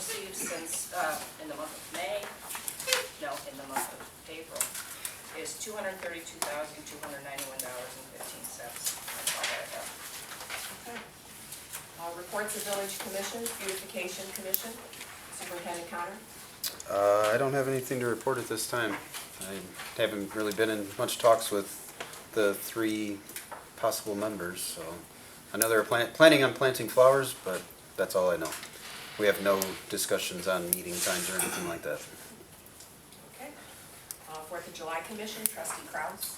received since, in the month of May, no, in the month of April, is $232,291.15. That's all I have. Okay. Reports of Village Commission, Beautification Commission, Superintendent Connor. I don't have anything to report at this time. I haven't really been in much talks with the 3 possible members, so I know they're planning on planting flowers, but that's all I know. We have no discussions on meeting times or anything like that. Okay. 4th of July Commission, Trustee Krause.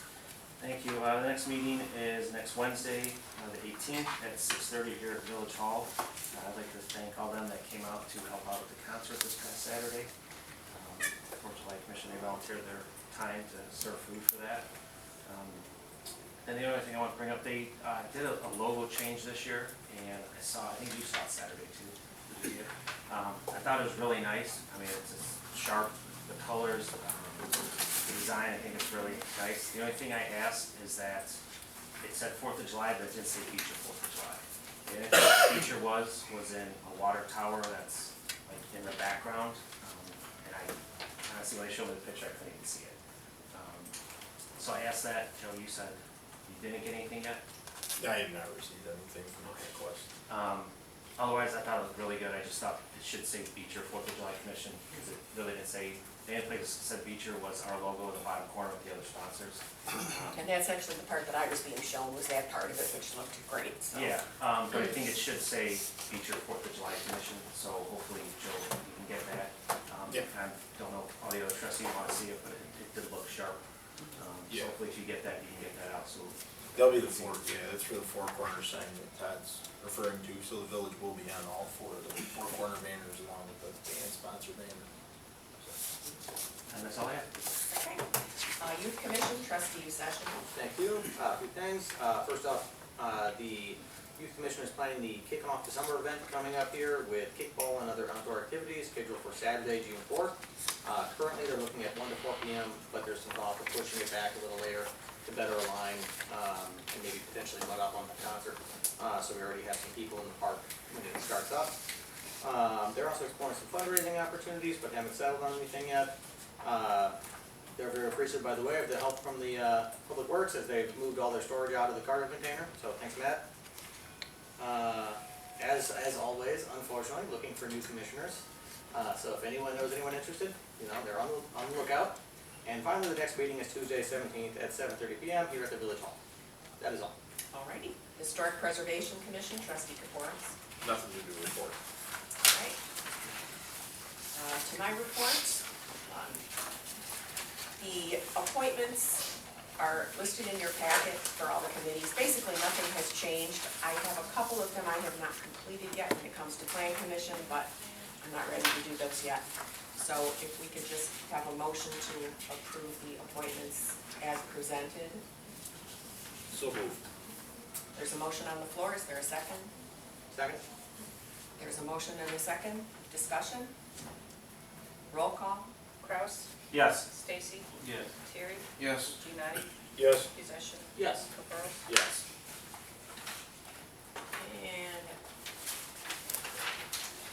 Thank you. The next meeting is next Wednesday, the 18th at 6:30 here at Village Hall. I'd like to thank all them that came out to help out with the concert this past Saturday. 4th of July Commission, they volunteered their time to serve food for that. And the other thing I want to bring up, they did a logo change this year, and I think you saw it Saturday too. I thought it was really nice. I mean, it's just sharp, the colors, the design, I think it's really nice. The only thing I asked is that it said 4th of July, but it didn't say Beecher 4th of July. And if Beecher was in a water tower that's like in the background, and I honestly, when they showed me the picture, I couldn't even see it. So I asked that. Joe, you said you didn't get anything yet? I have not received anything from the request. Otherwise, I thought it was really good. I just thought it should say Beecher 4th of July Commission, because it really didn't say, the only place that said Beecher was our logo in the bottom corner with the other sponsors. And that's actually the part that I was being shown, was that part of it, which looked great, so. Yeah, but I think it should say Beecher 4th of July Commission, so hopefully, Joe, you can get that. Yeah. I don't know if all the other trustees want to see it, but it did look sharp. Yeah. So hopefully if you get that, you can get that out, so. That'll be the that's for the 4 corner sign that Todd's referring to, so the village will be on all 4 of the 4 corner banners along with the band sponsor banner. And that's all I have. Okay. Youth Commission, Trustee Session. Thank you. A few things. First off, the Youth Commission is planning the Kicking Off December event coming up here with kickball and other outdoor activities scheduled for Saturday, June 4th. Currently, they're looking at 1 to 4 p.m., but there's some thought of pushing it back a little later to better align and maybe potentially let up on the concert. So we already have some people in the park when it starts up. They're also exploring some fundraising opportunities, but haven't settled on anything yet. They're very appreciative, by the way, of the help from the Public Works as they've moved all their storage out of the cargo container. So thanks, Matt. As always, unfortunately, looking for new commissioners. So if anyone knows anyone interested, they're on the lookout. And finally, the next meeting is Tuesday, 17th at 7:30 p.m. here at the Village Hall. That is all. Alrighty. Historic Preservation Commission, Trustee Kaporis. Nothing to do report. All right. To my report, the appointments are listed in your packet for all the committees. Basically, nothing has changed. I have a couple of them I have not completed yet when it comes to Plan Commission, but I'm not ready to do those yet. So if we could just have a motion to approve the appointments as presented. So moved. There's a motion on the floor. Is there a second? Second? There's a motion and a second. Discussion? Roll call. Kraus, Yes. Stacy, Yes. Terry, Yes. Giannotti, Yes. Possession, Yes. Caprows. Yes. And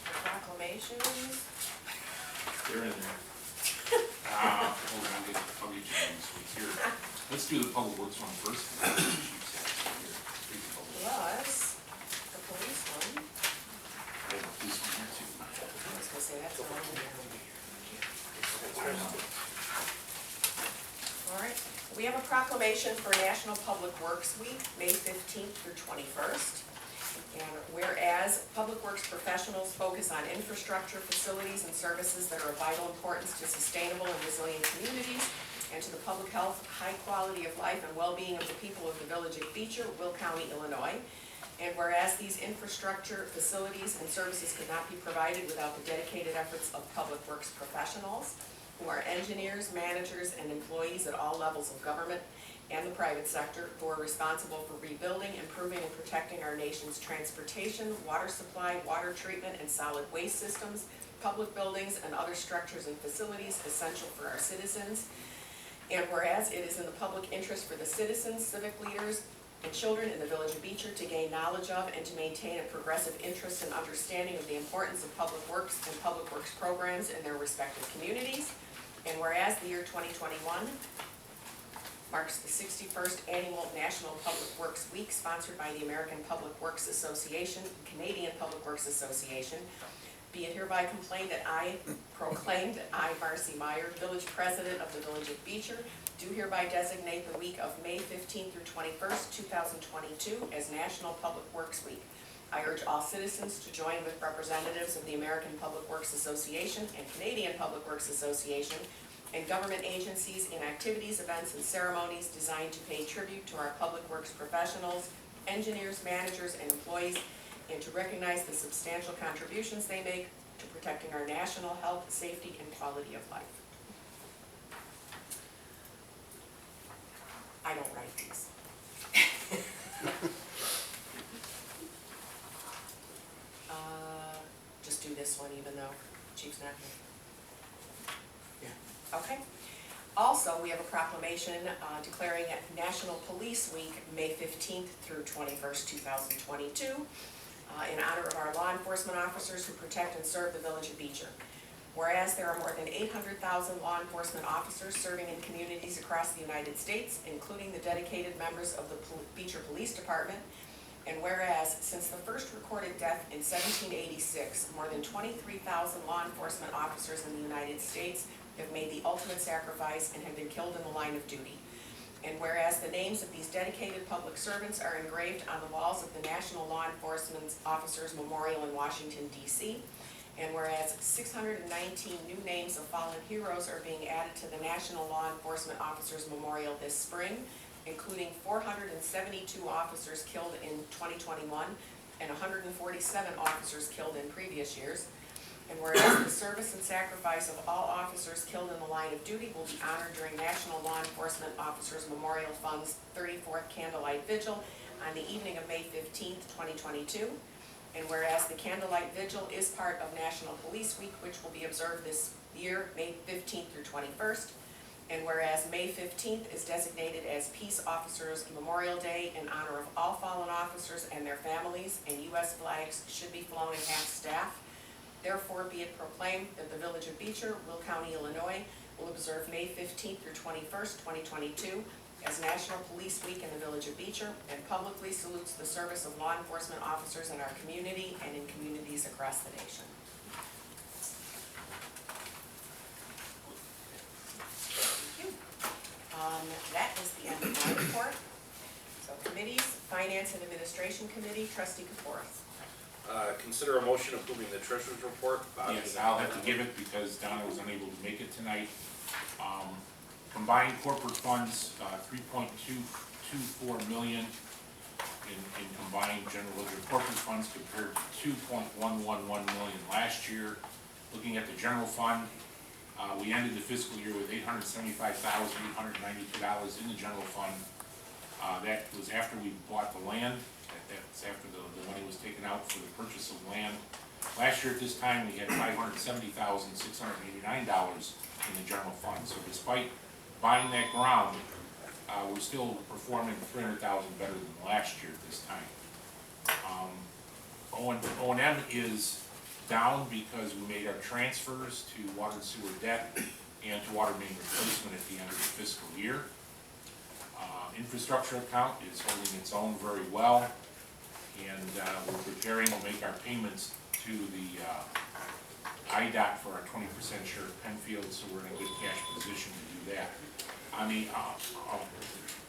the proclamations. They're in there. Hold on, I'll get you ones here. Let's do the public works one first. Plus the police one. This one here too. I was gonna say that's the one. All right, we have a proclamation for National Public Works Week, May 15th through 21st. And whereas Public Works professionals focus on infrastructure, facilities, and services that are of vital importance to sustainable and resilient communities and to the public health, high quality of life, and well-being of the people of the village of Beecher, Will County, Illinois. And whereas these infrastructure, facilities, and services could not be provided without the dedicated efforts of Public Works professionals, who are engineers, managers, and employees at all levels of government and the private sector, who are responsible for rebuilding, improving, and protecting our nation's transportation, water supply, water treatment, and solid waste systems, public buildings, and other structures and facilities essential for our citizens. And whereas it is in the public interest for the citizens, civic leaders, and children in the village of Beecher to gain knowledge of and to maintain a progressive interest and understanding of the importance of public works and public works programs in their respective communities. And whereas the year 2021 marks the 61st Annual National Public Works Week sponsored by the American Public Works Association and Canadian Public Works Association, be it hereby proclaimed that I, Marcy Meyer, Village President of the Village of Beecher, do hereby designate the week of May 15th through 21st, 2022 as National Public Works Week. I urge all citizens to join with representatives of the American Public Works Association and Canadian Public Works Association and government agencies in activities, events, and ceremonies designed to pay tribute to our public works professionals, engineers, managers, and employees, and to recognize the substantial contributions they make to protecting our national health, safety, and quality of life. I don't write these. Just do this one even though Chief's not here. Yeah. Okay. Also, we have a proclamation declaring National Police Week, May 15th through 21st, 2022, in honor of our law enforcement officers who protect and serve the village of Beecher. Whereas there are more than 800,000 law enforcement officers serving in communities across the United States, including the dedicated members of the Beecher Police Department, and whereas since the first recorded death in 1786, more than 23,000 law enforcement officers in the United States have made the ultimate sacrifice and have been killed in the line of duty. And whereas the names of these dedicated public servants are engraved on the walls of the National Law Enforcement Officers Memorial in Washington, D.C., and whereas 619 new names of fallen heroes are being added to the National Law Enforcement Officers Memorial this spring, including 472 officers killed in 2021 and 147 officers killed in previous years. And whereas the service and sacrifice of all officers killed in the line of duty will be honored during National Law Enforcement Officers Memorial Fund's 34th Candlelight Vigil on the evening of May 15th, 2022. And whereas the Candlelight Vigil is part of National Police Week, which will be observed this year, May 15th through 21st. And whereas May 15th is designated as Peace Officers Memorial Day in honor of all fallen officers and their families, and U.S. flags should be flown at half staff. Therefore, be it proclaimed that the Village of Beecher, Will County, Illinois, will observe May 15th through 21st, 2022 as National Police Week in the Village of Beecher, and publicly salutes the service of law enforcement officers in our community and in communities across the nation. Thank you. That is the end of my report. So committees, Finance and Administration Committee, Trustee Kaporis. Consider a motion approving the treasurer's report. Yes, I'll have to give it because Donna was unable to make it tonight. Combined corporate funds, 3.224 million in combined general ledger corporate funds compared to 2.111 million last year. Looking at the general fund, we ended the fiscal year with $875,892 in the general fund. That was after we bought the land. That's after the money was taken out for the purchase of land. Last year at this time, we had $570,689 in the general fund. So despite buying that ground, we're still performing $300,000 better than last year at this time. O&M is down because we made our transfers to water and sewer debt and to water main replacement at the end of the fiscal year. Infrastructure account is holding its own very well, and we're preparing to make our payments to the IDOT for our 20% share of Penfield, so we're in a good cash position to do that. On the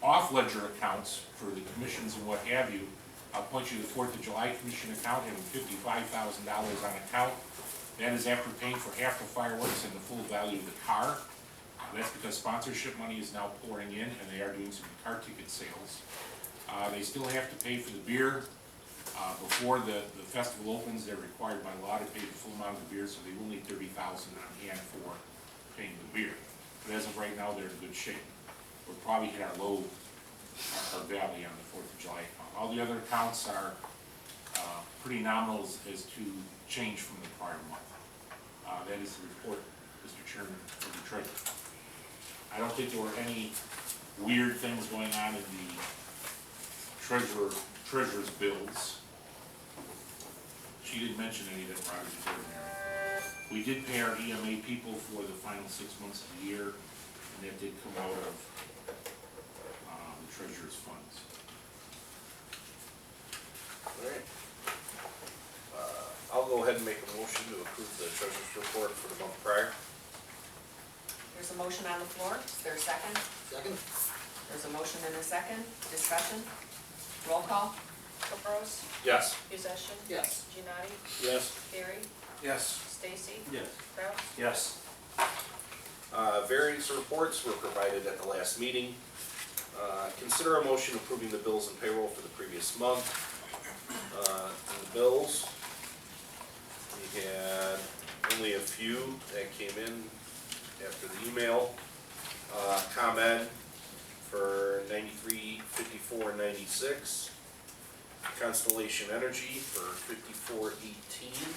off-ledger accounts for the commissions and what have you, I'll point you to the 4th of July commission account having $55,000 on account. That is after paying for half the fireworks and the full value of the car. That's because sponsorship money is now pouring in, and they are doing some car ticket sales. They still have to pay for the beer. Before the festival opens, they're required by law to pay the full amount of the beer, so they will need $30,000 on hand for paying the beer. But as of right now, they're in good shape. We'll probably hit our low, our valley on the 4th of July account. All the other accounts are pretty nominal as to change from the prior month. That is the report, Mr. Chairman, for the treasurer. I don't think there were any weird things going on in the treasurer's bills. She didn't mention any that Roger did in there. We did pay our EMA people for the final 6 months of the year, and that did come out of the treasurer's funds. Alright. I'll go ahead and make a motion to approve the treasurer's report for the month prior. There's a motion on the floor. Is there a second? Second? There's a motion and a second. Discussion? Roll call? Caprows, Yes. Possession, Yes. Junati, Yes. Terry, Yes. Stacy, Yes. Kraus, Yes. Variance reports were provided at the last meeting. Consider a motion approving the bills and payroll for the previous month. And the bills, we had only a few that came in after the email. ComEd for $93.54.96. Constellation Energy for $54.18.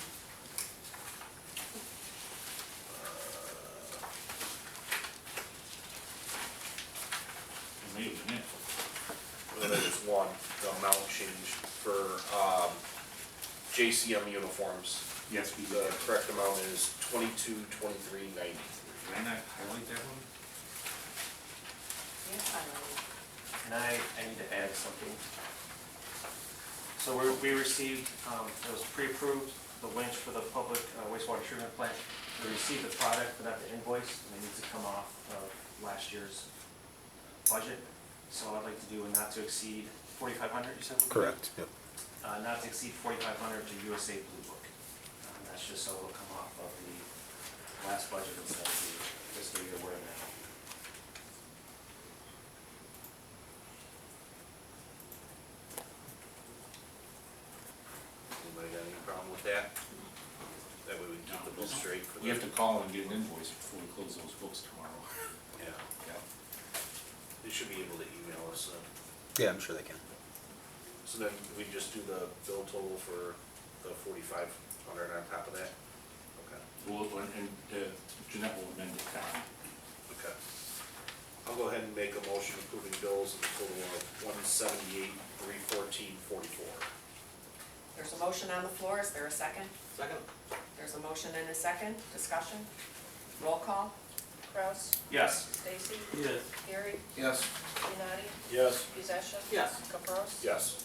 It may have been it. And then there's one, the amount changed for JCM uniforms. Yes, we The did. correct amount is $22.23.93. Did I not highlight that one? Yes, And I need to add something. So we received, it was pre-approved, the winch for the public wastewater treatment plant. We received the product, but not the invoice, and it needs to come off of last year's budget. So I'd like to do a not to exceed 4,500, you said? Correct, yep. Not to exceed 4,500 to USA Blue Book. That's just so it'll come off of the last budget instead of the fiscal year we're in now. Anybody got any problem with that? That way we can keep the bill straight for We have the, to call and get an invoice before we close those books tomorrow. yeah, Yeah. they should be able to email us. Yeah, I'm sure they can. So then we just do the bill total for the 4,500 on top of that? Okay, Well, and Jeanette will amend it down. okay. I'll go ahead and make a motion approving bills in the total of $178,314.44. There's a motion on the floor. Is there a second? Second? There's a motion and a second. Discussion? Roll call? Kraus, Yes. Stacy, Yes. Terry, Yes. Junati, Yes. Possession, Yes. Caprows, Yes.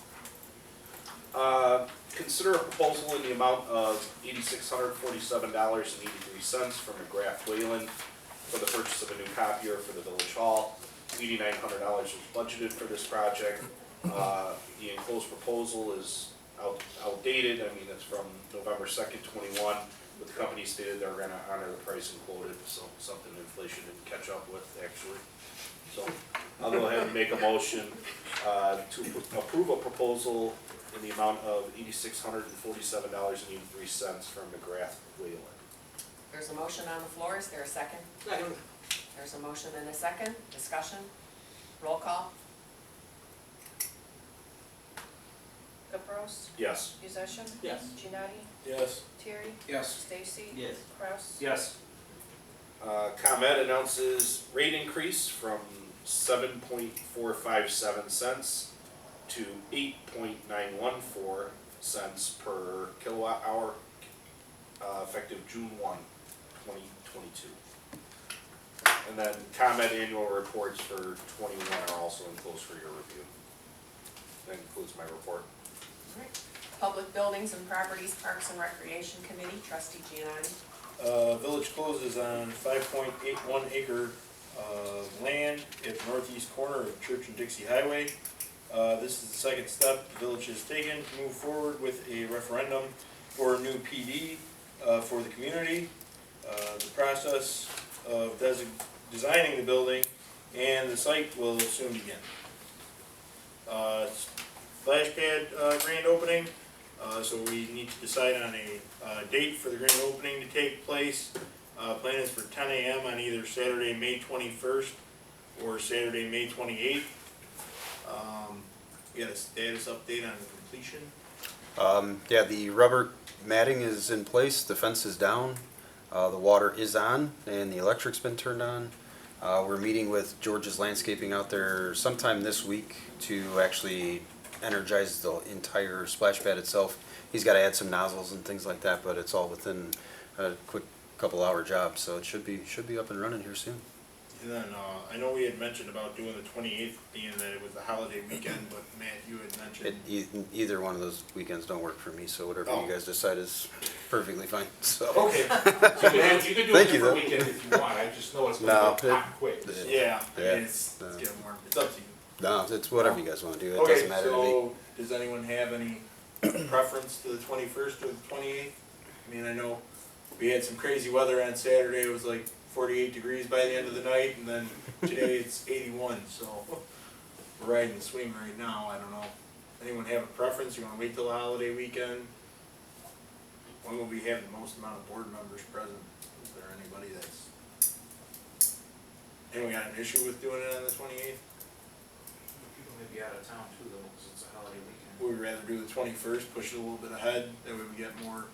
Consider a proposal in the amount of $8,647.83 from McGrath Whalen for the purchase of a new copier for the Village Hall. $8,900 was budgeted for this project. The enclosed proposal is outdated. I mean, it's from November 2nd, 21, but the company stated they were gonna honor the price and quoted, so something inflation didn't catch up with, actually. So I'll go ahead and make a motion to approve a proposal in the amount of $8,647.83 from McGrath Whalen. There's a motion on the floor. Is there a second? Second? There's a motion and a second. Discussion? Roll call? Caprows, Yes. Possession, Yes. Junati, Yes. Terry, Yes. Stacy, Yes. Kraus, Yes. ComEd announces rate increase from 7.457 cents to 8.914 cents per kilowatt hour, effective June 1, 2022. And then ComEd annual reports for 21 are also enclosed for your review. That includes my report. All right. Public Buildings and Properties, Parks and Recreation Committee, trustee Gianni. Village closes on 5.81 acre land at the northeast corner of Church and Dixie Highway. This is the second step the village has taken to move forward with a referendum for a new PD for the community. The process of designing the building and the site will soon begin. Splash pad grand opening. So we need to decide on a date for the grand opening to take place. Plan is for 10 a.m. on either Saturday, May 21st or Saturday, May 28th. We got a status update on completion. Yeah, the rubber matting is in place, the fence is down, the water is on, and the electric's been turned on. We're meeting with George's Landscaping out there sometime this week to actually energize the entire splash pad itself. He's gotta add some nozzles and things like that, but it's all within a quick couple hour job, so it should be up and running here soon. And then, I know we had mentioned about doing the 28th, being that it was the holiday weekend, but Matt, you had mentioned. Either one of those weekends don't work for me, so whatever Oh. you guys decide is perfectly fine, so. Okay, You could do a Thank you, different though. weekend if you want, I just know it's No, gonna go it- hot and quick. yeah, I Yeah. mean, it's getting warm, it's up to you. No, it's whatever you guys wanna do, it Okay, doesn't matter to me. so, does anyone have any preference to the 21st or the 28th? I mean, I know we had some crazy weather on Saturday, it was like 48 degrees by the end of the night, and then today it's 81, so we're riding the swing right now, I don't know. Anyone have a preference, you wanna wait till the holiday weekend? When will we have the most amount of board members present? Is there anybody that's, anyone got an issue with doing it on the 28th? People may be out of town too, though, because it's a holiday weekend. Would we rather do the 21st, push it a little bit ahead, that way we get more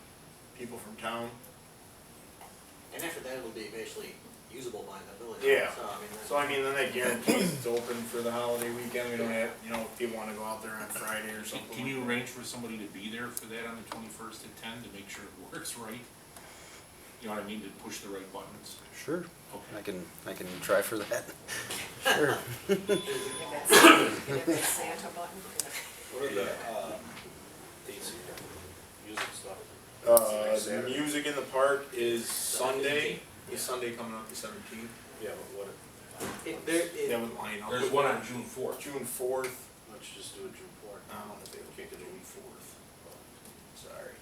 people from town? And after that, it'll be basically usable by the village. Yeah. So, I mean, So I mean, then that guarantees it's open for the holiday weekend, we don't have, you know, if people wanna go out there on Friday or something. Can you like arrange for somebody to be there for that on the 21st at 10 to make sure it works right? You know what I mean, to push the right buttons? Sure, Okay. I can try for that. Sure. If it's Santa button. What are the, dates here? Music stuff? The music in the park is Sunday, is Sunday coming up the 17th, Yeah, but what, that would line up. There's one on June 4th. June 4th, let's just do it June 4th. I don't know if they will kick it June 4th, sorry.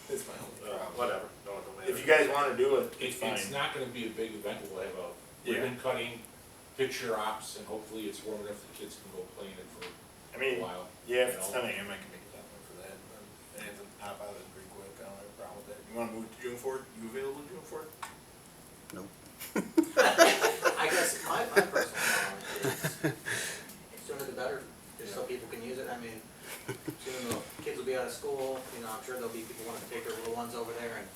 It's my only problem. Whatever, don't matter. If you guys wanna do it, it's It's fine. not gonna be a big event, we'll have a ribbon cutting, picture ops, and hopefully it's warm enough the kids can go play in it for I a mean, while. yeah, if you it's know? 10 AM, I can make it that one for that, and have to hop out of it pretty quick, I don't have a problem with that. You wanna move to June 4th, you available June 4th? Nope. I guess my personal problem is sooner the better, just so people can use it. I mean, soon the kids will be out of school, you know, I'm sure there'll be people wanting to take their little ones over there and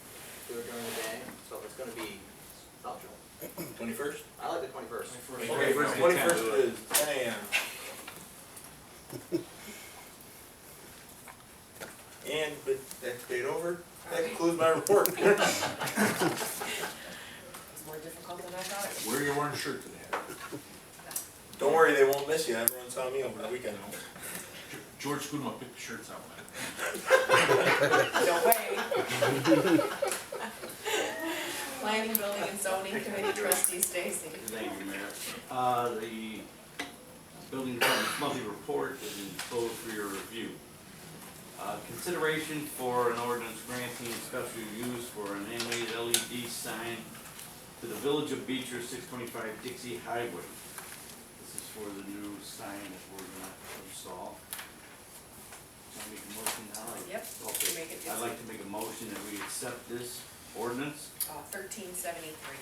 do it during the day. So it's gonna be optional. 21st? I like the 21st. Okay, 21st is 10 AM. And, but that's date over, that concludes my report. It's more difficult than I thought it would be. Wear your orange shirt to that. Don't worry, they won't miss you, everyone saw me over the weekend. George Schoonma picked the shirts out, man. No way. Planning, Building, and Zoning Committee Trustee Stacy. Thank you, Mayor. The building department's monthly report is enclosed for your review. Consideration for an ordinance granting special use for an animated LED sign to the Village of Beecher, 625 Dixie Highway. This is for the new sign that we're gonna install. Can I make a motion now? Yep. Okay. Make it I'd like to make a motion that we accept this ordinance. 1373.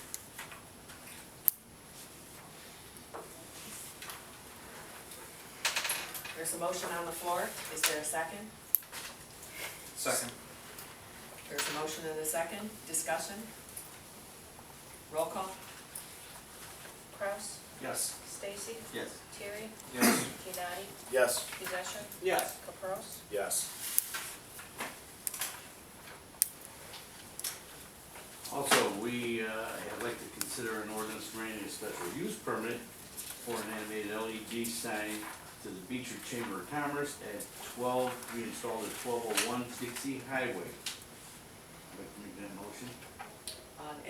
There's a motion on the floor. Is there a second? Second. There's a motion and a second. Discussion? Roll call? Kraus, Yes. Stacy, Yes. Terry, Yes. Kidadi, Yes. Possession, Yes. Capros. Yes. Also, I'd like to consider an ordinance granting a special use permit for an animated LED sign to the Beecher Chamber of Commerce at we installed at 1201 Dixie Highway. I'd like to make that motion.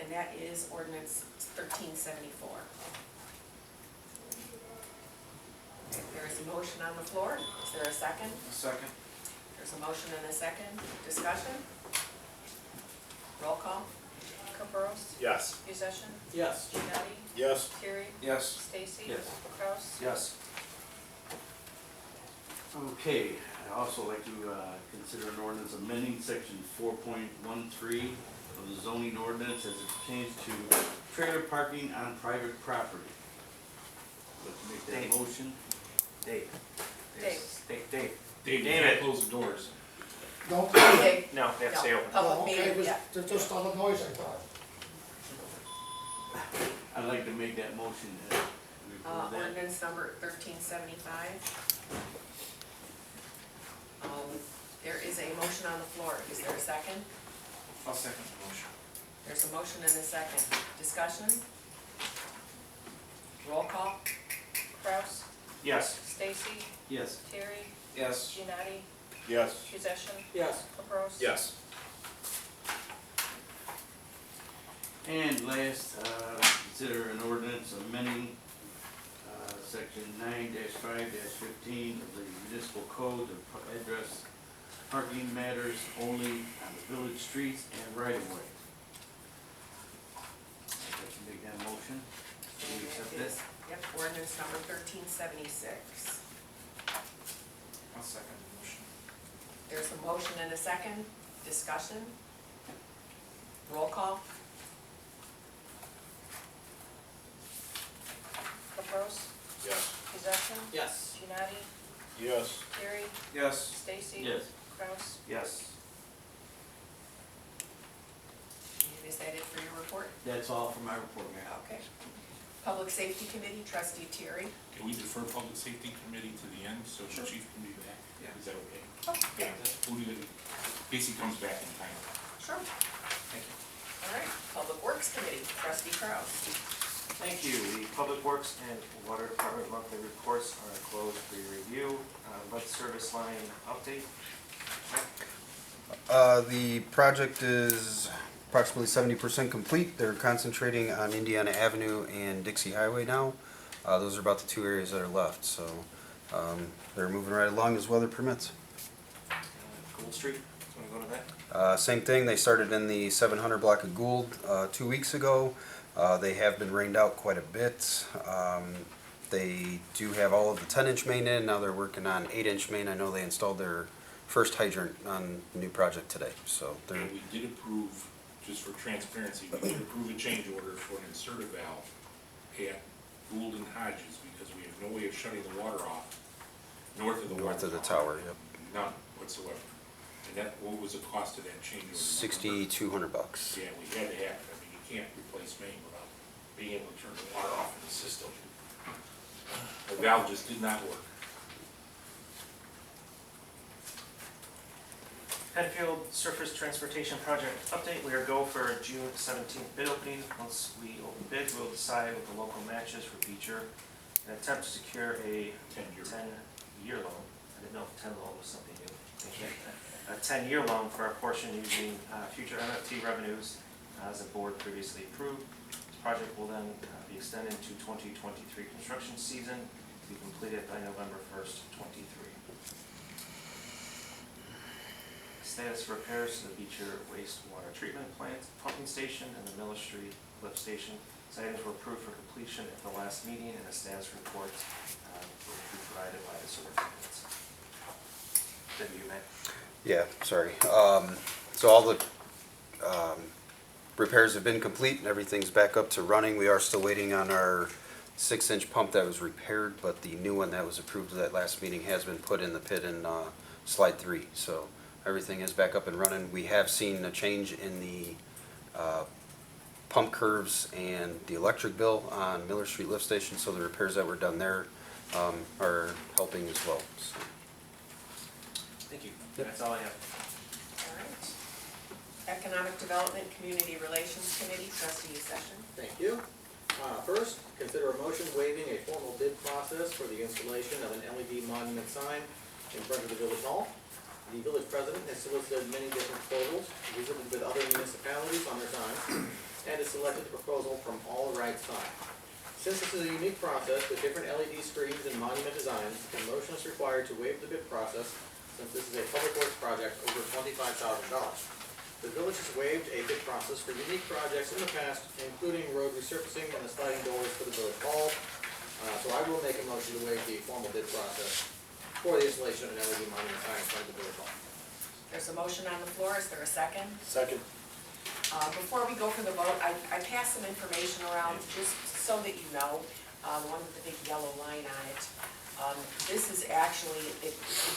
And that is ordinance 1374. There is a motion on the floor. Is there a second? Second. There's a motion and a second. Discussion? Roll call? Capros, Yes. Possession, Yes. Kidadi, Yes. Terry, Yes. Stacy. Yes. Kraus. Yes. Okay, I'd also like to consider an ordinance amending section 4.13 of the zoning ordinance as it pertains to trailer parking on private property. I'd like to make that Dave. motion. Dave. Dave. Dave. Dave, you can't close the doors. Don't, Okay. No, they have to stay open. Public okay, meeting, was yeah. just on the noise, I thought. I'd like to make that motion that we approve that. Ordinance number 1375. There is a motion on the floor. Is there a second? I'll second the motion. There's a motion and a second. Discussion? Roll call? Kraus, Yes. Stacy, Yes. Terry, Yes. Genati, Yes. Possession, Yes. Caprows. Yes. And last, consider an ordinance amending, section 9-5-15 of the municipal code to address parking matters only on the village streets and right of way. I'd like to make that motion. Do you accept this? Yep, ordinance number 1376. I'll second the motion. There's a motion and a second. Discussion? Roll call? Caprows, Yes. Possession, Yes. Genati, Yes. Terry, Yes. Stacy. Yes. Kraus. Yes. And is that it for your report? That's all for my report, Mayor. Okay. Public Safety Committee, trustee Terry. Can we defer public safety committee to the end so the chief can be back? Yeah. Is that okay? Oh, Yeah, we'll do it in case he comes back in time. Sure. Thank you. All right. Public Works Committee, trustee Kraus. Thank you. The Public Works and Water Department monthly reports are closed for your review. Lead service line update. The project is approximately 70% complete. They're concentrating on Indiana Avenue and Dixie Highway now. Those are about the two areas that are left, so they're moving right along as weather permits. Gould Street, want to go to that? Same thing, they started in the 700 block of Gould 2 weeks ago. They have been rained out quite a bit. They do have all of the 10-inch main in, now they're working on 8-inch main. I know they installed their first hydrant on the new project today, so they're, And we did approve, just for transparency, we did approve a change order for an inserter valve at Gould and Hodges because we have no way of shutting the water off north of the water north of the tower, yep. None whatsoever. And that, what was the cost of that change order? $6,200. Yeah, we had to have it. I mean, you can't replace main without being able to turn the water off in the system. The valve just did not work. Penfield Surface Transportation Project update. We are go for a June 17th bid opening. Once we open bids, we'll decide with the local matches for Beecher and attempt to secure a 10-year loan. I didn't know if 10 loan was something new. A 10-year loan for our portion using future MFT revenues as the board previously approved. This project will then be extended to 2023 construction season to be completed by November 1st, 23. Status repairs to the Beecher wastewater treatment plant, pumping station, and the Miller Street lift station. These items were approved for completion at the last meeting, and a status report will be provided by the superintendents. W, Matt. Yeah, sorry. So all the repairs have been complete and everything's back up to running. We are still waiting on our 6-inch pump that was repaired, but the new one that was approved at that last meeting has been put in the pit in slide 3. So everything is back up and running. We have seen a change in the pump curves and the electric bill on Miller Street Lift Station, so the repairs that were done there are helping as well. So. Thank you. Yep. That's all I have. All right. Economic Development Community Relations Committee, trustee Session. Thank you. First, consider a motion waiving a formal bid process for the installation of an LED monument sign in front of the Village Hall. The village president has solicited many different proposals, visited with other municipalities on their signs, and has selected the proposal from All Right Sign. Since this is a unique process with different LED screens and monument designs, a motion is required to waive the bid process since this is a public works project over $25,000. The village has waived a bid process for unique projects in the past, including road resurfacing and the sliding doors for the village hall. So I will make a motion to waive the formal bid process for the installation of an LED monument sign in front of the village hall. There's a motion on the floor. Is there a second? Second. Before we go for the vote, I passed some information around just so that you know, the one with the big yellow line on it. This is actually,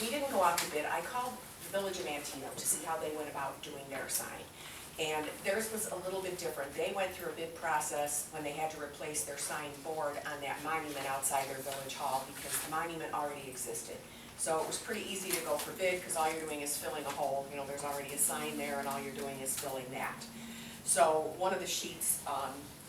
we didn't go out to bid. I called the Village of Mantino to see how they went about doing their sign. And theirs was a little bit different. They went through a bid process when they had to replace their sign board on that monument outside their village hall because the monument already existed. So it was pretty easy to go for bid because all you're doing is filling a hole. You know, there's already a sign there and all you're doing is filling that. So one of the sheets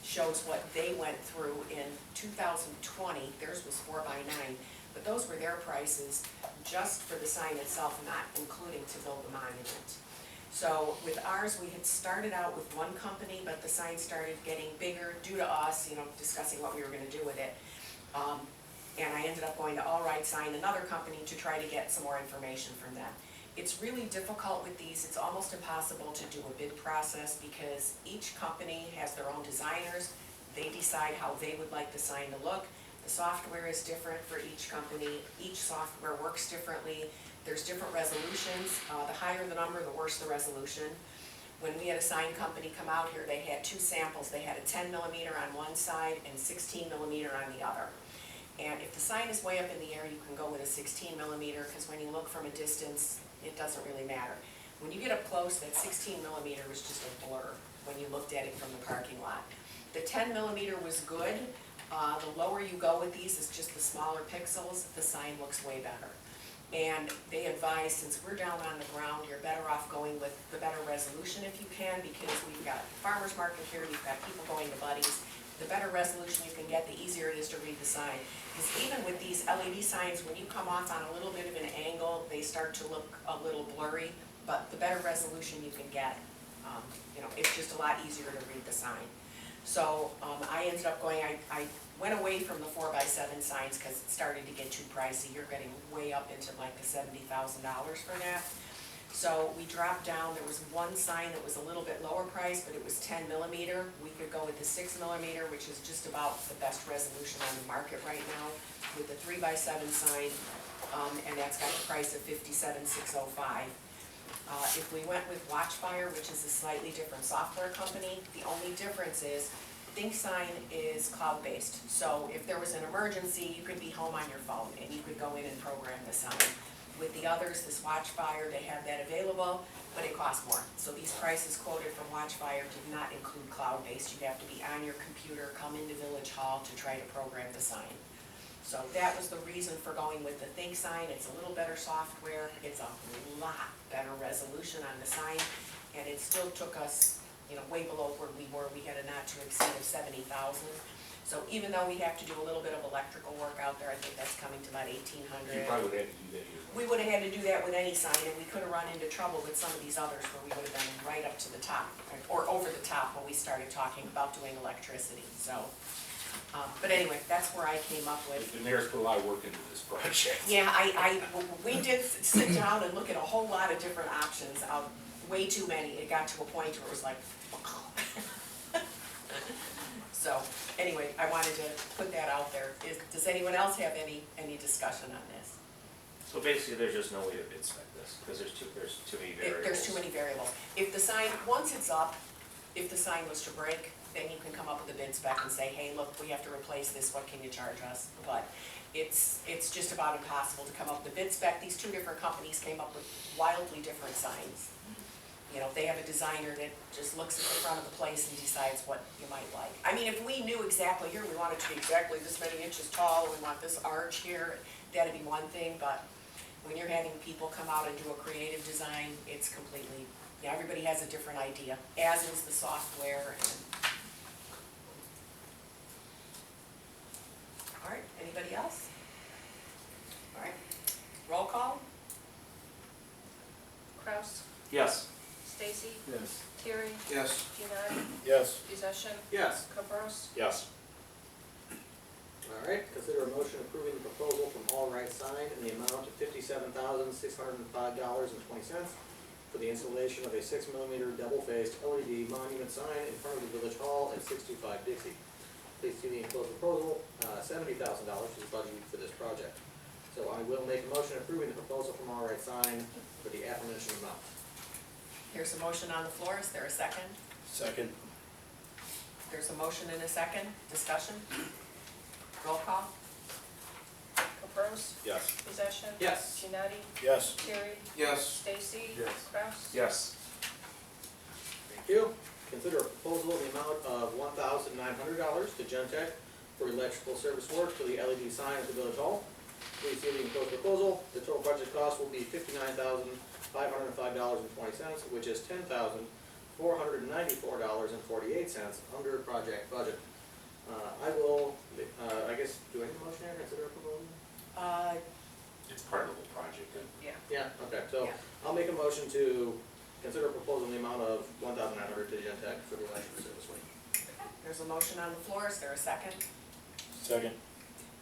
shows what they went through in 2020. Theirs was 4x9, but those were their prices just for the sign itself, not including to build the monument. So with ours, we had started out with one company, but the sign started getting bigger due to us, you know, discussing what we were gonna do with it. And I ended up going to All Right Sign, another company, to try to get some more information from them. It's really difficult with these. It's almost impossible to do a bid process because each company has their own designers. They decide how they would like the sign to look. The software is different for each company. Each software works differently. There's different resolutions. The higher the number, the worse the resolution. When we had a sign company come out here, they had two samples. They had a 10 millimeter on one side and 16 millimeter on the other. And if the sign is way up in the air, you can go with a 16 millimeter because when you look from a distance, it doesn't really matter. When you get up close, that 16 millimeter was just a blur when you looked at it from the parking lot. The 10 millimeter was good. The lower you go with these, it's just the smaller pixels, the sign looks way better. And they advise, since we're down on the ground, you're better off going with the better resolution if you can, because we've got farmer's market here, you've got people going to Buddies. The better resolution you can get, the easier it is to read the sign. Because even with these LED signs, when you come off on a little bit of an angle, they start to look a little blurry, but the better resolution you can get, you know, it's just a lot easier to read the sign. So I ended up going, I went away from the 4x7 signs because it started to get too pricey. You're getting way up into like the $70,000 for that. So we dropped down. There was one sign that was a little bit lower price, but it was 10 millimeter. We could go with the 6 millimeter, which is just about the best resolution on the market right now, with the 3x7 sign, and that's got a price of $57,605. If we went with Watchfire, which is a slightly different software company, the only difference is ThinkSign is cloud-based. So if there was an emergency, you could be home on your phone and you could go in and program the sign. With the others, this Watchfire, they have that available, but it costs more. So these prices quoted from Watchfire did not include cloud-based. You have to be on your computer, come into Village Hall to try to program the sign. So that was the reason for going with the ThinkSign. It's a little better software, it's a lot better resolution on the sign, and it still took us, you know, way below where we were. We had a not to exceed of 70,000. So even though we have to do a little bit of electrical work out there, I think that's coming to about 1,800. You probably would have to do that here. We would have had to do that with any sign, and we could have run into trouble with some of these others where we would have been right up to the top, or over the top when we started talking about doing electricity, so. But anyway, that's where I came up with. The mayor's put a lot of work into this project. Yeah, we did sit down and look at a whole lot of different options, way too many. It got to a point where it was like, so, anyway, I wanted to put that out there. Does anyone else have any discussion on this? So basically, there's just no way to bid spec this, because there's too many variables. There's too many variables. If the sign, once it's up, if the sign was to break, then you can come up with a bid spec and say, hey, look, we have to replace this, what can you charge us? But it's just about impossible to come up with a bid spec. These two different companies came up with wildly different signs. You know, they have a designer that just looks at the front of the place and decides what you might like. I mean, if we knew exactly, here, we want it to be exactly this many inches tall, we want this arch here, that'd be one thing, but when you're having people come out and do a creative design, it's completely, you know, everybody has a different idea, as is the software. And all right, anybody else? All right, roll call? Kraus, Yes. Stacy, Yes. Terry, Yes. Giannotti, Yes. Possession, Yes. Caprows, Yes. All right, consider a motion approving the proposal from All Right Sign in the amount of $57,605.20 for the installation of a 6 millimeter double-faced LED monument sign in front of the Village Hall at 625 Dixie. Please see the enclosed proposal. $70,000 is budgeted for this project. So I will make a motion approving the proposal from All Right Sign for the aforementioned amount. There's a motion on the floor, is there a second? Second. There's a motion and a second, discussion? Roll call? Caprows, Yes. Possession, Yes. Giannotti, Yes. Terry, Yes. Stacy, Yes. Kraus, Yes. Thank you. Gentech for electrical service work for the LED sign at the Village Hall. Please see the enclosed proposal. The total project cost will be $59,505.20, which is $10,494.48 under project budget. I will, I guess, do I need a motion here, consider a proposal? It's part of the whole project. Yeah. Yeah, okay, so Yeah. I'll make a motion to consider a proposal in the amount of $1,900 to Gentech for the electrical service wing. There's a motion on the floor, is there a second? Second.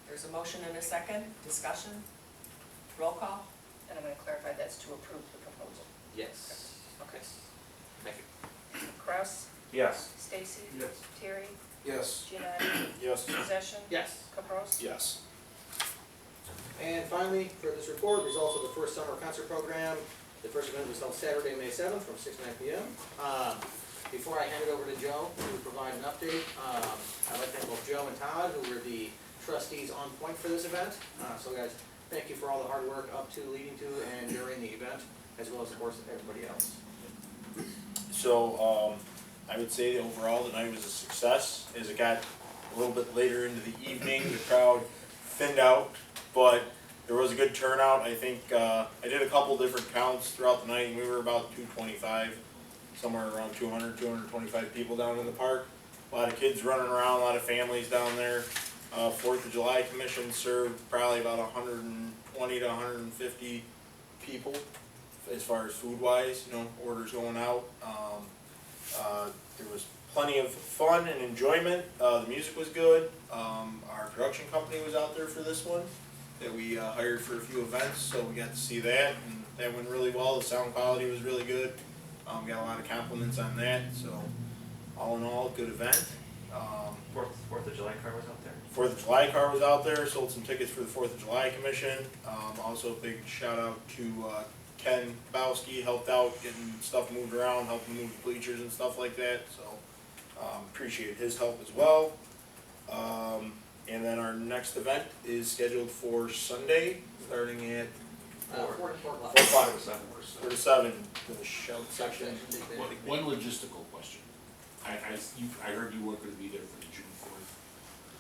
There's a motion and a second, discussion, roll call? And I'm gonna clarify, that's to approve the proposal. Yes. Okay. Thank you. Kraus, Yes. Stacy, Yes. Terry, Yes. Gianni, Yes. Possession, Yes. Capros. Yes. And finally, for this report, results of the first summer concert program. The first event was held Saturday, May 7th from 6 to 9 p.m. Before I hand it over to Joe to provide an update, I'd like to thank both Joe and Todd, who were the trustees on point for this event. So guys, thank you for all the hard work up to, leading to, and during the event, as well as, of course, everybody else. So, I would say overall the night was a success. As it got a little bit later into the evening, the crowd thinned out, but there was a good turnout. I think, I did a couple different counts throughout the night, and we were about 225, somewhere around 200, 225 people down in the park. A lot of kids running around, a lot of families down there. 4th of July Commission served probably about 120 to 150 people as far as food wise, orders going out. There was plenty of fun and enjoyment. The music was good. Our production company was out there for this one that we hired for a few events, so we got to see that, and that went really well. The sound quality was really good. Got a lot of compliments on that, so all in all, good event. 4th of July car was out there. 4th of July car was out there, sold some tickets for the 4th of July Commission. Also a big shout out to Ken Bowski, helped out getting stuff moved around, helping move the bleachers and stuff like that, so appreciate his help as well. And then our next event is scheduled for Sunday, starting at 4 o'clock. 4 o'clock, 4 to 7, the shout section. One logistical question. I heard you weren't gonna be there for the June 4th.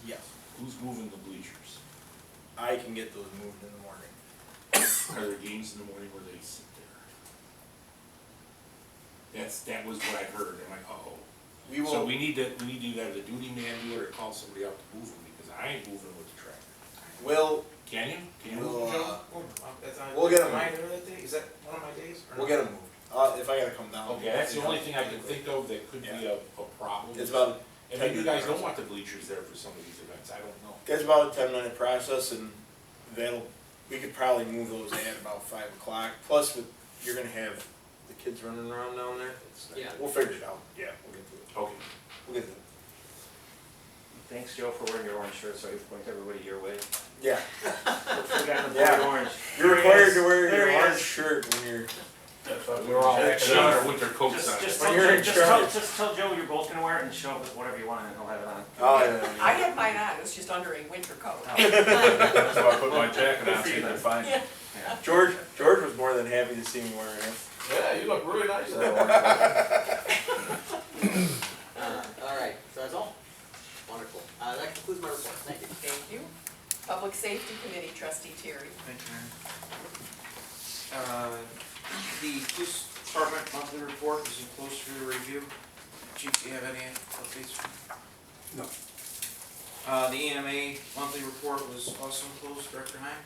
Yes, Who's moving the bleachers? I can get those moved in the morning. Are there games in the morning where they sit there? That was what I heard. I'm like, uh-oh. We will. So we need to either have the duty man do it or call somebody out to move them, because I ain't moving with the tractor. We'll, Can you? Can you we'll, move them, Joe? we'll get 'em Am I moved. doing that day? Is that one of my days? or We'll no? get them moved. If I gotta come down. Okay, that's the only thing I can think of that could be a problem. It's about, And maybe you guys don't want the bleachers there for some of these events, I don't know. it's about a 10-minute process, and we could probably move those at about 5 o'clock. Plus, you're gonna have the kids running around down there. Yeah. We'll figure it out. Yeah, we'll get to it. Okay. We'll get to it. Thanks, Joe, for wearing your orange shirt, so I can point everybody your way. Yeah. We got the Yeah. bright orange. You're required to wear There your he orange is. shirt when you're. We're all actually- actually our winter coats on. Just When tell, you're in charge. just tell Joe you're both gonna wear it and show up with whatever you want and he'll have it on. Oh, yeah. I had mine on, it was just under a winter coat. So I put my jacket on, so they're fine. Yeah. George was more than happy to see me wearing it. Yeah, you look really nice in that All right, so that's all? Wonderful. That concludes my report. Thank you. Thank you. Public Safety Committee, Trustee Terry. Thank you, Mayor. The police department monthly report is enclosed for your review. Chief, do you have any updates? No. The EMA monthly report was also enclosed, Director Heim.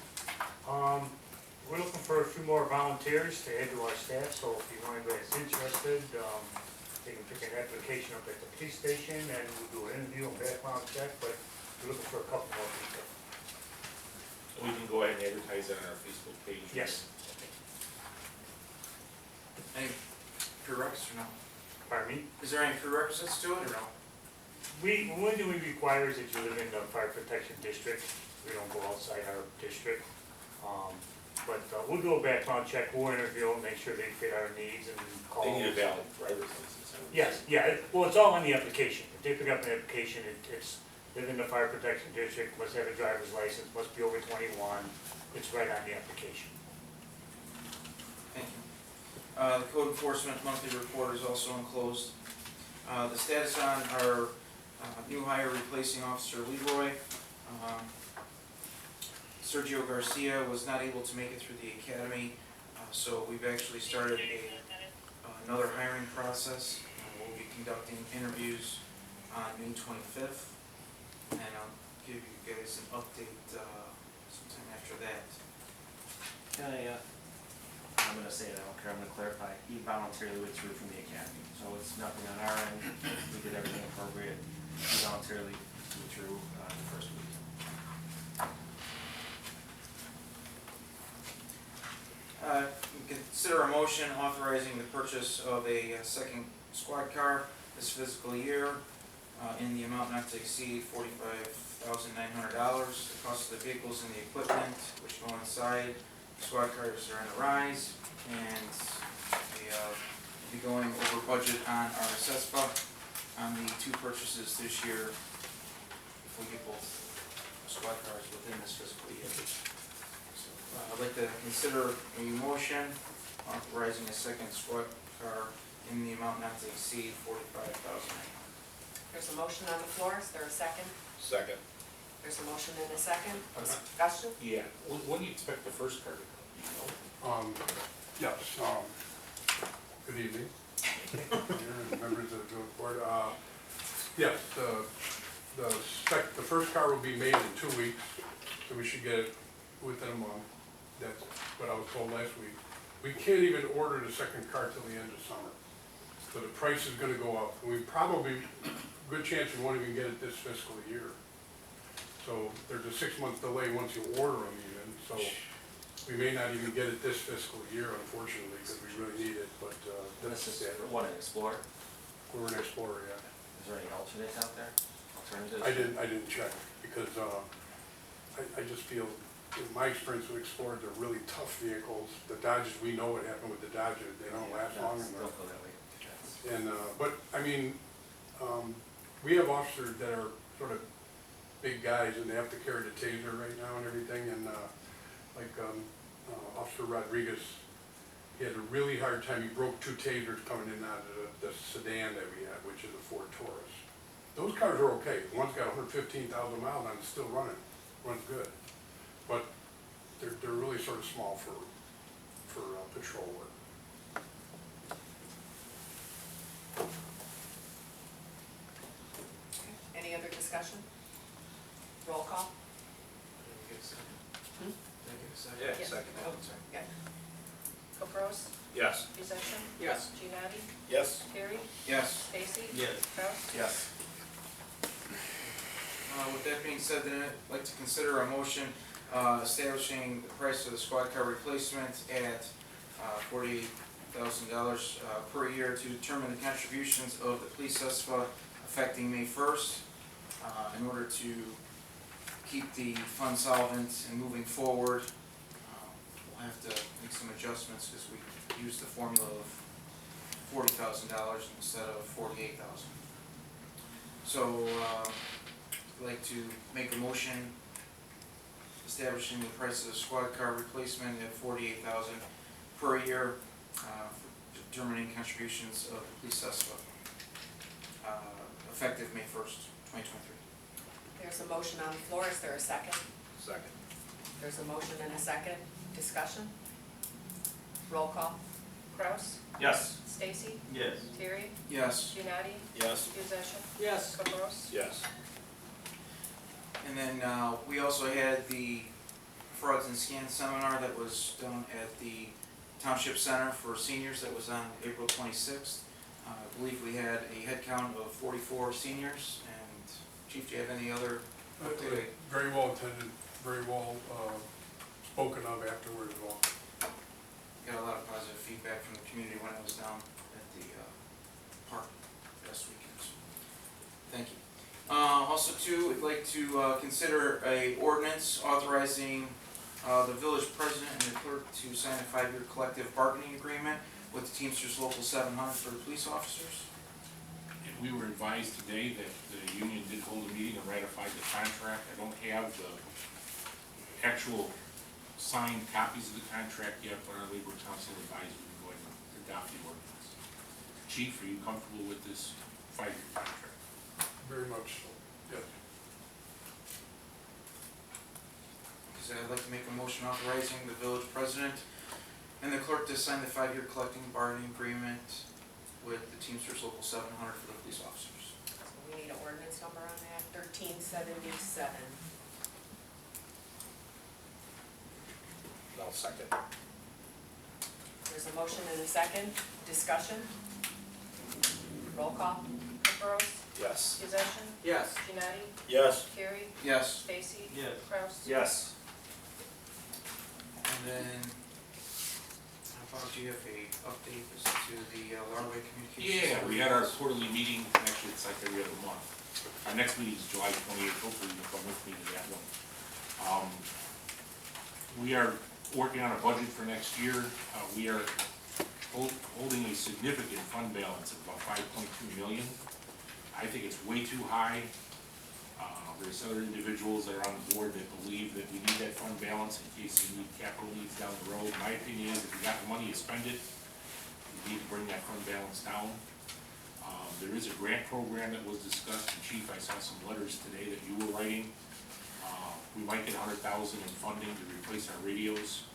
We're looking for a few more volunteers to add to our staff, so if you want anybody that's interested, they can pick an application up at the police station and we'll do an interview and background check, but we're looking for a couple more people. We can go ahead and advertise that on our Facebook page. Yes. Any prerequisites or no? Pardon me? Is there any prerequisites to it or no? The only thing we require is that you live in the fire protection district. We don't go outside our district. But we'll do a background check, we'll interview them, make sure they fit our needs and call. They need a valid driver's license. I would Yes, say. yeah, well, it's all in the application. If they pick up an application, it's live in the fire protection district, must have a driver's license, must be over 21. It's right on the application. Thank you. The code enforcement monthly report is also enclosed. The status on our New hire replacing Officer Leroy. Sergio Garcia was not able to make it through the academy, so we've actually started another hiring process. We'll be conducting interviews on May 25th, and I'll give you guys an update sometime after that. Can I'm gonna say it, I don't care, I'm gonna clarify, he voluntarily withdrew from the academy, so it's nothing on our end, we did everything appropriate, he voluntarily withdrew the first week. Consider a motion authorizing the purchase of a second squad car this fiscal year in the amount not to exceed $45,900. The cost of the vehicles and the equipment which go inside the squad cars are on the rise, and we will be going over budget on our assessment on the two purchases this year if we get both squad cars within this fiscal year. I'd like to consider a motion authorizing a second squad car in the amount not to exceed $45,000. There's a motion on the floor, is there a second? Second. There's a motion and a second, discussion? Yeah, when do you expect the first car to come? Do you know? Yes, good evening, Mayor and members of the village board. Yes, the first car will be made in 2 weeks, so we should get it within a month. That's what I was told last week. We can't even order the second car till the end of summer, so the price is gonna go up. We probably, good chance we won't even get it this fiscal year. So there's a 6-month delay once you order them even, so we may not even get it this fiscal year, unfortunately, because we really need it, but, This that's is for what, an Explorer? we're an Explorer, yeah. Is there any alternates out there? Alternatives? I didn't check, because, I just feel, in my experience with Explorers, they're really tough vehicles. The Dodges, we know what happened with the Dodges, they don't last long enough. Don't go that way. That's- And, but, I mean, we have officers that are sort of big guys, and they have to carry the taser right now and everything, and, like, Officer Rodriguez, he had a really hard time, he broke 2 tasers coming in out of the sedan that we had, which is a Ford Taurus. Those cars are okay, one's got 115,000 miles on it, it's still running, runs good. But they're really sort of small for patrol work. Any other discussion? Roll call? Did I get a second? Hmm? Did I get a second? Yeah, Yes. second. Oh, sorry, yeah. Capros, Yes. Beecher, Yes. Giannotti, Yes. Terry, Yes. Stacy. Yes. Kraus. Yes. With that being said, then I'd like to consider a motion establishing the price of the squad car replacement at $48,000 per year to determine the contributions of the police SESPA affecting May 1st in order to keep the fund solvent and moving forward. We'll have to make some adjustments because we used the formula of $40,000 instead of $48,000. So I'd like to make a motion establishing the price of the squad car replacement at $48,000 per year for determining contributions of the police SESPA effective May 1st, 2023. There's a motion on the floor, is there a second? Second. There's a motion and a second, discussion? Roll call? Kraus, Yes. Stacy, Yes. Terry, Yes. Giannotti, Yes. Possession, Yes. Capros. Yes. And then we also had the frauds and scans seminar that was done at the Township Center for seniors that was on April 26th. I believe we had a head count of 44 seniors. And Chief, do you have any other update? Very well attended, very well spoken of afterward as well. Got a lot of positive feedback from the community when I was down at the park last weekend. So, thank you. Also too, I'd like to consider a ordinance authorizing the village president and the clerk to sign a 5-year collective bargaining agreement with the Teamsters Local 700 for the police officers. And we were advised today that the union did hold a meeting and ratified the contract. I don't have the actual signed copies of the contract yet, but our labor council advised we can go ahead and adopt the ordinance. Chief, are you comfortable with this 5-year contract? very much so, yes. Because I'd like to make a motion authorizing the village president and the clerk to sign the 5-year collective bargaining agreement with the Teamsters Local 700 for the police officers. So we need an ordinance number on that, 1377. I'll second. There's a motion and a second, discussion. Roll call. Capros, Yes. Possession, Yes. Janetti, Yes. Carey, Yes. Stacy. Yes. Kraus. Yes. And then, how about you have a update as to the Larway Communications? Yeah, we had our quarterly meeting, actually, it's like every other month. Our next meeting is July 28th, hopefully you'll come with me to that one. We are working on a budget for next year. We are holding a significant fund balance of about 5.2 million. I think it's way too high. There's other individuals that are on the board that believe that we need that fund balance in case we need capital needs down the road. My opinion is if you got the money, you spend it. You need to bring that fund balance down. There is a grant program that was discussed, and Chief, I saw some letters today that you were writing. We might get 100,000 in funding to replace our radios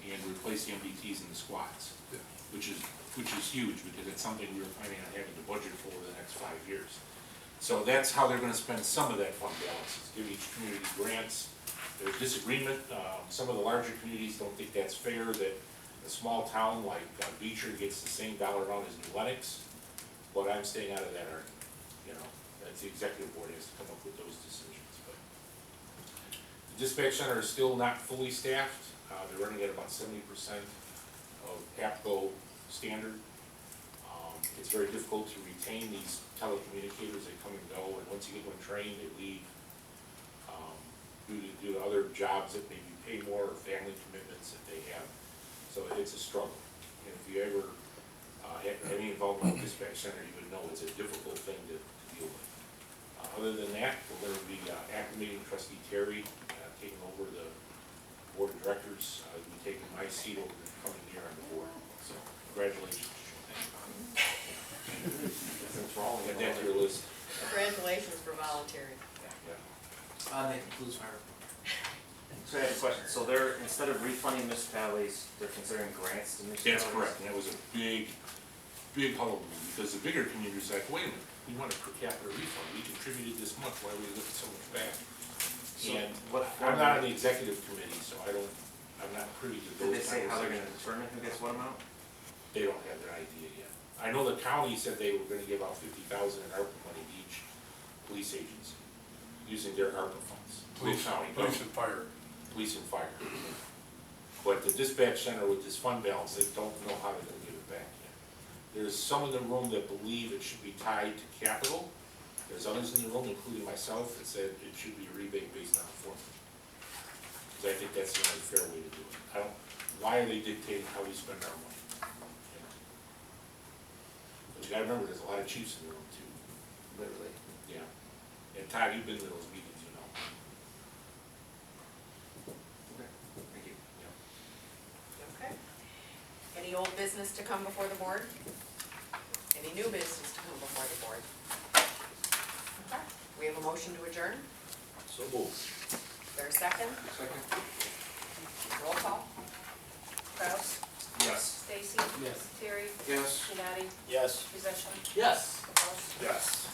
and replace the MDTs and the squads, Yeah. which is huge because it's something we were planning on having to budget for the next 5 years. So that's how they're gonna spend some of that fund balance, is give each community grants. There's disagreement, some of the larger communities don't think that's fair, that a small town like Beecher gets the same dollar amount as New Lenox, but I'm staying out of that argument, you know, that's the executive board has to come up with those decisions, but. The dispatch center is still not fully staffed, they're running at about 70% of APCO standard. It's very difficult to retain these telecommunicators, they come and go, and once you get one trained, they leave, due to other jobs that maybe pay more, or family commitments that they have, so it's a struggle. And if you ever had any involvement with dispatch center, you would know it's a difficult thing to deal with. Other than that, we're going to be acclimating trustee Terry, taking over the board of directors, will be taking my seat over the coming year on the board, so congratulations. That's wrong. Add that to your list. Congratulations for volunteering. Yeah. That concludes my report. So I have a question, so they're, instead of refunding municipalities, they're considering grants to municipalities? That's correct, and that was a big hullabaloo, because the bigger communities are like, wait a minute, we want a per capita refund, we contributed this much, why are we looking so much back? So And what I'm not on the executive committee, so I'm not privy to Did those they say how they're gonna conversations. determine who gets what amount? They don't have their idea yet. I know the county said they were gonna give out 50,000 in ARPA money to each police agency, using their ARPA funds. Police County, and fire. Police and fire. But the dispatch center with this fund balance, they don't know how they're gonna give it back yet. There's some in the room that believe it should be tied to capital. There's others in the room, including myself, that said it should be a rebate based on formula. Because I think that's the only fair way to do it. Why are they dictating how we spend our money? You know? But you gotta remember, there's a lot of chiefs in the room too. Literally. Yeah. And Todd, you've been to those meetings, you know. Okay, thank you. Okay. Any old business to come before the board? Any new business to come before the board? Okay. We have a motion to adjourn. So moved. Is there a second? Second. Roll call. Kraus, Yes. Stacy. Yes. Terry, Yes. Janetti, Yes. Possession. Yes. Capros. Yes.